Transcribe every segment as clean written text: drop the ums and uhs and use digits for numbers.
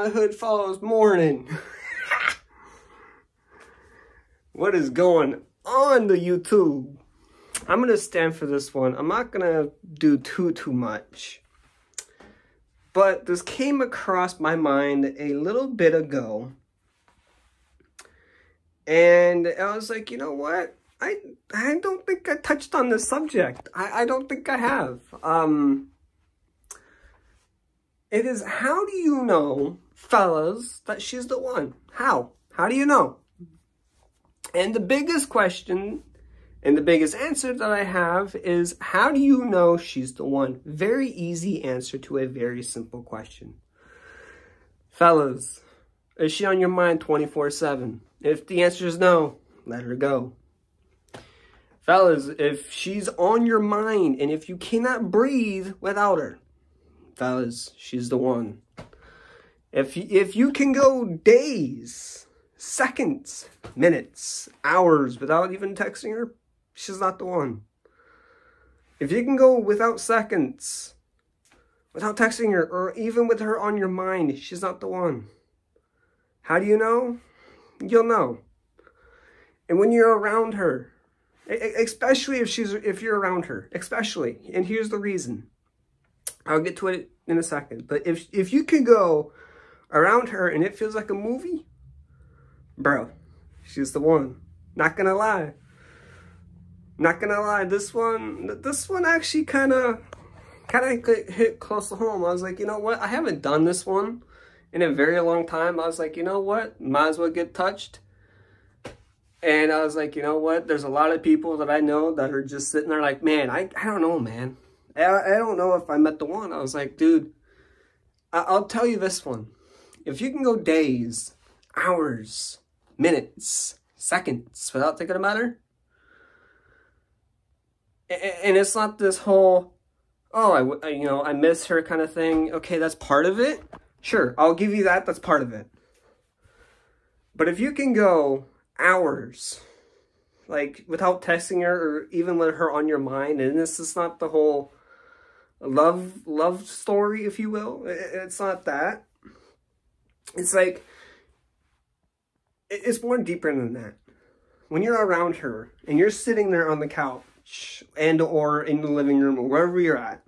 my hood follows morning. What is going on the YouTube? I'm going to stand for this one. I'm not going to do too much. But this came across my mind a little bit ago. And I was like, you know what? I don't think I touched on this subject. I don't think I have. It is, how do you know, fellas, that she's the one? How? How do you know? And the biggest question and the biggest answer that I have is, how do you know she's the one? Very easy answer to a very simple question. Fellas, is she on your mind 24/7? If the answer is no, let her go. Fellas, if she's on your mind and if you cannot breathe without her, fellas, she's the one. If you can go days, seconds, minutes, hours without even texting her, she's not the one. If you can go without seconds, without texting her, or even with her on your mind, she's not the one. How do you know? You'll know. And when you're around her, especially if you're around her, especially, and here's the reason. I'll get to it in a second. But if you can go around her and it feels like a movie, bro, she's the one. Not gonna lie. Not gonna lie. This one actually kind of hit close to home. I was like, you know what? I haven't done this one in a very long time. I was like, you know what? Might as well get touched. And I was like, you know what? There's a lot of people that I know that are just sitting there like, man, I don't know, man. I don't know if I met the one. I was like, dude, I'll tell you this one. If you can go days, hours, minutes, seconds without thinking about her, and it's not this whole, oh, I miss her kind of thing. Okay, that's part of it. Sure, I'll give you that. That's part of it. But if you can go hours, like without texting her or even with her on your mind, and this is not the whole love story, if you will. It's not that. It's like, it's more deeper than that. When you're around her and you're sitting there on the couch and or in the living room or wherever you're at,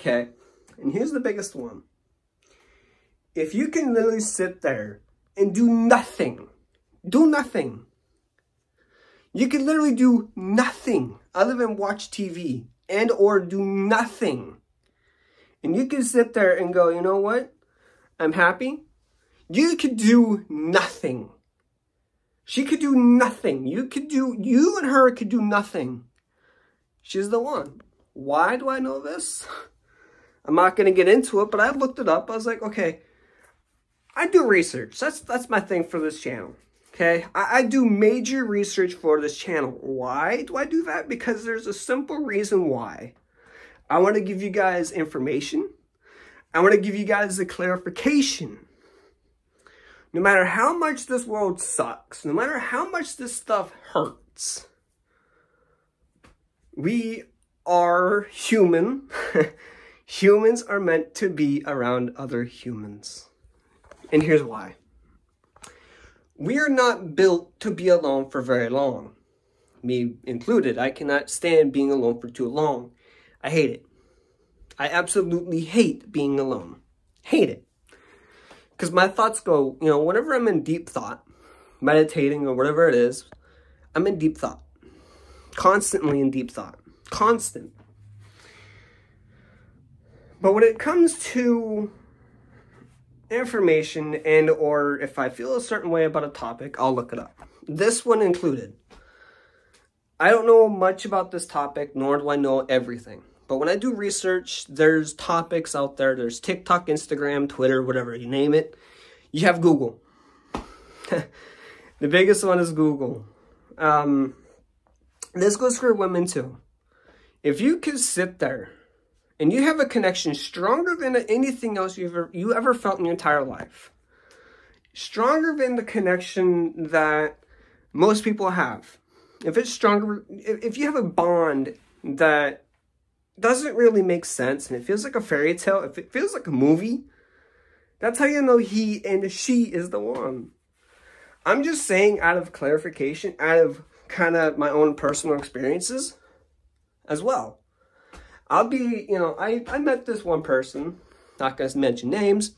okay, and here's the biggest one. If you can literally sit there and do nothing, you can literally do nothing other than watch TV and or do nothing. And you can sit there and go, you know what? I'm happy. You could do nothing. She could do nothing. You and her could do nothing. She's the one. Why do I know this? I'm not going to get into it, but I looked it up. I was like, okay, I do research. That's my thing for this channel. Okay, I do major research for this channel. Why do I do that? Because there's a simple reason why. I want to give you guys information. I want to give you guys a clarification. No matter how much this world sucks, no matter how much this stuff hurts, we are human. Humans are meant to be around other humans. And here's why. We are not built to be alone for very long. Me included. I cannot stand being alone for too long. I hate it. I absolutely hate being alone. Hate it. Because my thoughts go, whenever I'm in deep thought, meditating or whatever it is, I'm in deep thought. Constantly in deep thought. Constant. But when it comes to information and or if I feel a certain way about a topic, I'll look it up. This one included. I don't know much about this topic, nor do I know everything. But when I do research, there's topics out there. There's TikTok, Instagram, Twitter, whatever, you name it. You have Google. The biggest one is Google. This goes for women too. If you can sit there and you have a connection stronger than anything else you ever felt in your entire life, stronger than the connection that most people have. If it's stronger, if you have a bond that doesn't really make sense, and it feels like a fairy tale, if it feels like a movie, that's how you know he and she is the one. I'm just saying, out of clarification, out of kind of my own personal experiences as well. I'll be, I met this one person, not going to mention names,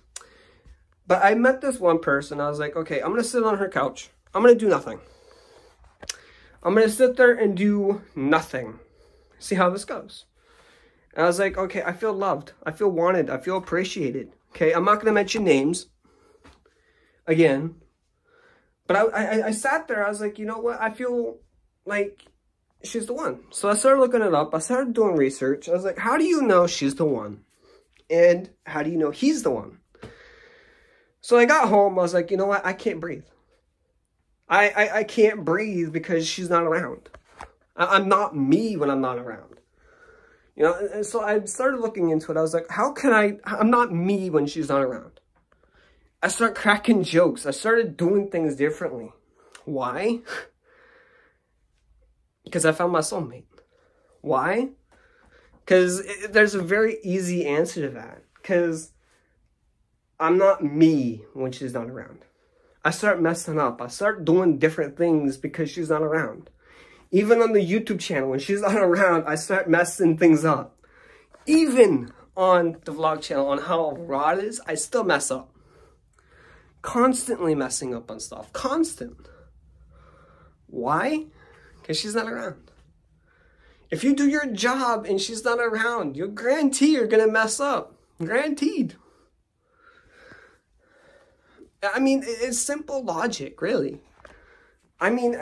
but I met this one person. I was like, okay, I'm going to sit on her couch. I'm going to do nothing. I'm going to sit there and do nothing. See how this goes. And I was like, okay, I feel loved. I feel wanted. I feel appreciated. Okay, I'm not going to mention names again. But I sat there. I was like, you know what? I feel like she's the one. So I started looking it up. I started doing research. I was like, how do you know she's the one? And how do you know he's the one? So I got home. I was like, you know what? I can't breathe. I can't breathe because she's not around. I'm not me when I'm not around. And so I started looking into it. I was like, how can I'm not me when she's not around. I started cracking jokes. I started doing things differently. Why? Because I found my soulmate. Why? Because there's a very easy answer to that. Because I'm not me when she's not around. I start messing up. I start doing different things because she's not around. Even on the YouTube channel, when she's not around, I start messing things up. Even on the vlog channel, on how raw it is, I still mess up. Constantly messing up on stuff. Constant. Why? Because she's not around. If you do your job and she's not around, you're guaranteed you're going to mess up. Guaranteed. I mean, it's simple logic, really. I mean,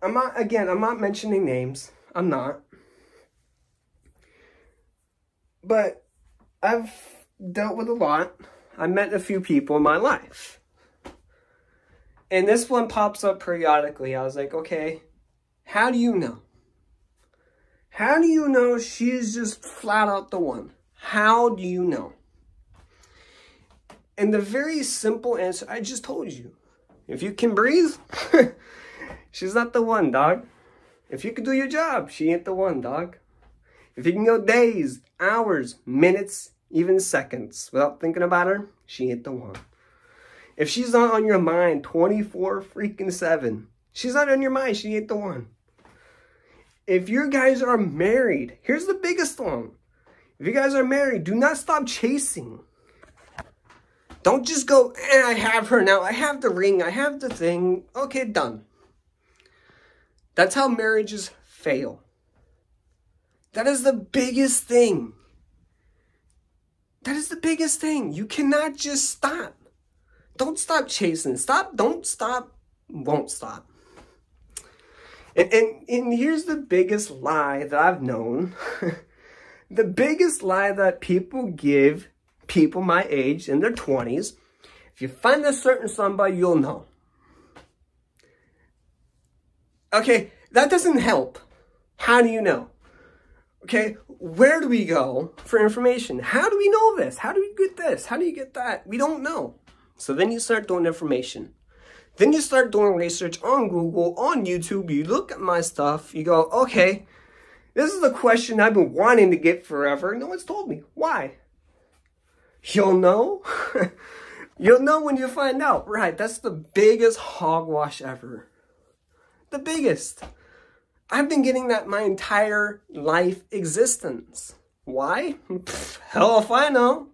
I'm not mentioning names. I'm not. But I've dealt with a lot. I met a few people in my life. And this one pops up periodically. I was like, okay, how do you know? How do you know she's just flat out the one? How do you know? And the very simple answer, I just told you. If you can breathe, she's not the one, dog. If you can do your job, she ain't the one, dog. If you can go days, hours, minutes, even seconds without thinking about her, she ain't the one. If she's not on your mind 24/7, she's not on your mind, she ain't the one. If you guys are married, here's the biggest one. If you guys are married, do not stop chasing. Don't just go, I have her now. I have the ring. I have the thing. Okay, done. That's how marriages fail. That is the biggest thing. That is the biggest thing. You cannot just stop. Don't stop chasing. Stop, don't stop, won't stop. And here's the biggest lie that I've known. The biggest lie that people give people my age in their 20s. If you find a certain somebody, you'll know. Okay, that doesn't help. How do you know? Okay, where do we go for information? How do we know this? How do we get this? How do you get that? We don't know. So then you start doing information. Then you start doing research on Google, on YouTube. You look at my stuff. You go, okay, this is a question I've been wanting to get forever. No one's told me. Why? You'll know. You'll know when you find out. Right, that's the biggest hogwash ever. The biggest. I've been getting that my entire life existence. Why? Hell if I know.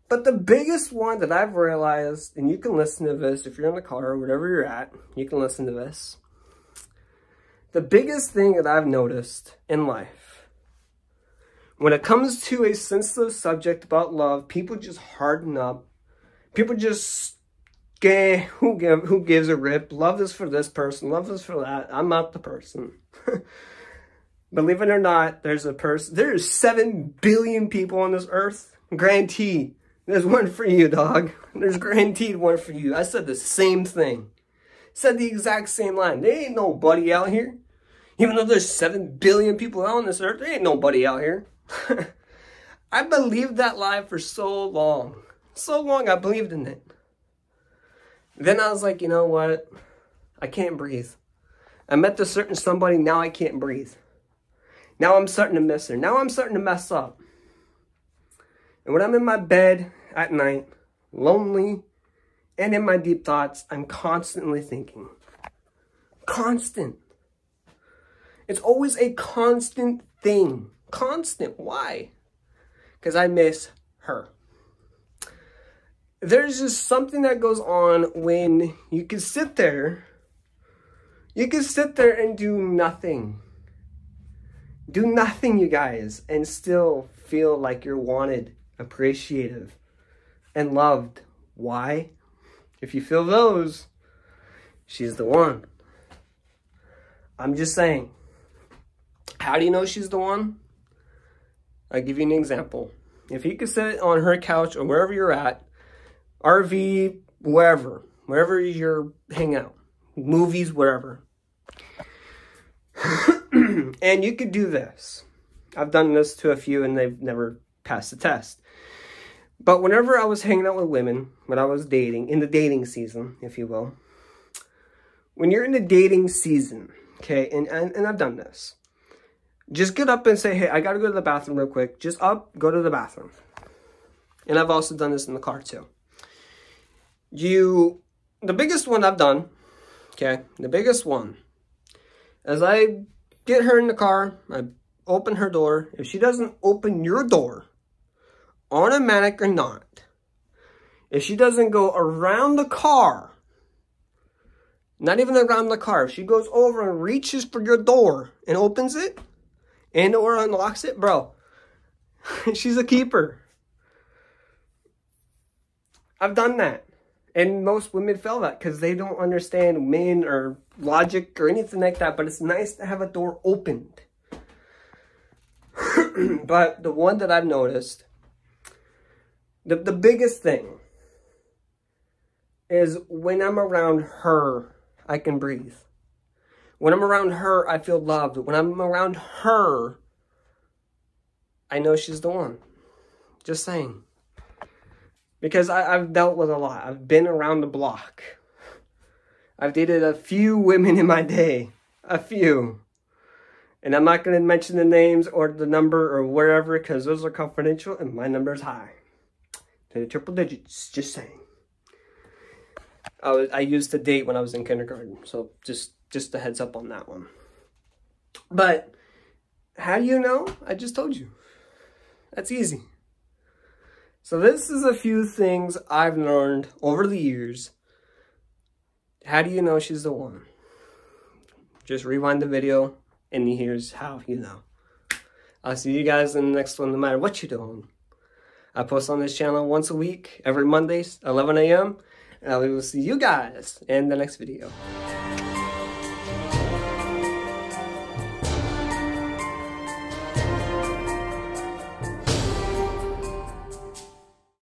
But the biggest one that I've realized, and you can listen to this if you're in the car or wherever you're at, you can listen to this. The biggest thing that I've noticed in life, when it comes to a sensitive subject about love, people just harden up. People just, who gives a rip? Love is for this person, love is for that. I'm not the person. Believe it or not, there's 7 billion people on this earth. Guaranteed. There's one for you, dog. There's guaranteed one for you. I said the same thing. Said the exact same line. There ain't nobody out here. Even though there's 7 billion people out on this earth, there ain't nobody out here. I believed that lie for so long. So long I believed in it. Then I was like, you know what? I can't breathe. I met this certain somebody, now I can't breathe. Now I'm starting to miss her. Now I'm starting to mess up. And when I'm in my bed at night, lonely, and in my deep thoughts, I'm constantly thinking. Constant. It's always a constant thing. Constant. Why? Because I miss her. There's just something that goes on when you can sit there. You can sit there and do nothing. Do nothing, you guys, and still feel like you're wanted, appreciative, and loved. Why? If you feel those, she's the one. I'm just saying. How do you know she's the one? I'll give you an example. If you could sit on her couch or wherever you're at, RV, wherever you're hanging out, movies, wherever. And you could do this. I've done this to a few and they've never passed the test. But whenever I was hanging out with women, when I was dating, in the dating season, if you will. When you're in the dating season, okay, and I've done this. Just get up and say, hey, I got to go to the bathroom real quick. Just up, go to the bathroom. And I've also done this in the car too. The biggest one I've done, okay, the biggest one, as I get her in the car, I open her door. If she doesn't open your door, automatic or not, if she doesn't go around the car, not even around the car, if she goes over and reaches for your door and opens it and or unlocks it, bro, she's a keeper. I've done that. And most women fail that because they don't understand men or logic or anything like that. But it's nice to have a door opened. But the one that I've noticed, the biggest thing is when I'm around her, I can breathe. When I'm around her, I feel loved. When I'm around her, I know she's the one. Just saying. Because I've dealt with a lot. I've been around the block. I've dated a few women in my day. A few. And I'm not going to mention the names or the number or wherever because those are confidential and my number is high. To the triple digits. Just saying. I used to date when I was in kindergarten. So just a heads up on that one. But how do you know? I just told you. That's easy. So this is a few things I've learned over the years. How do you know she's the one? Just rewind the video and here's how you know. I'll see you guys in the next one no matter what you're doing. I post on this channel once a week, every Mondays, 11 a.m. And I will see you guys in the next video.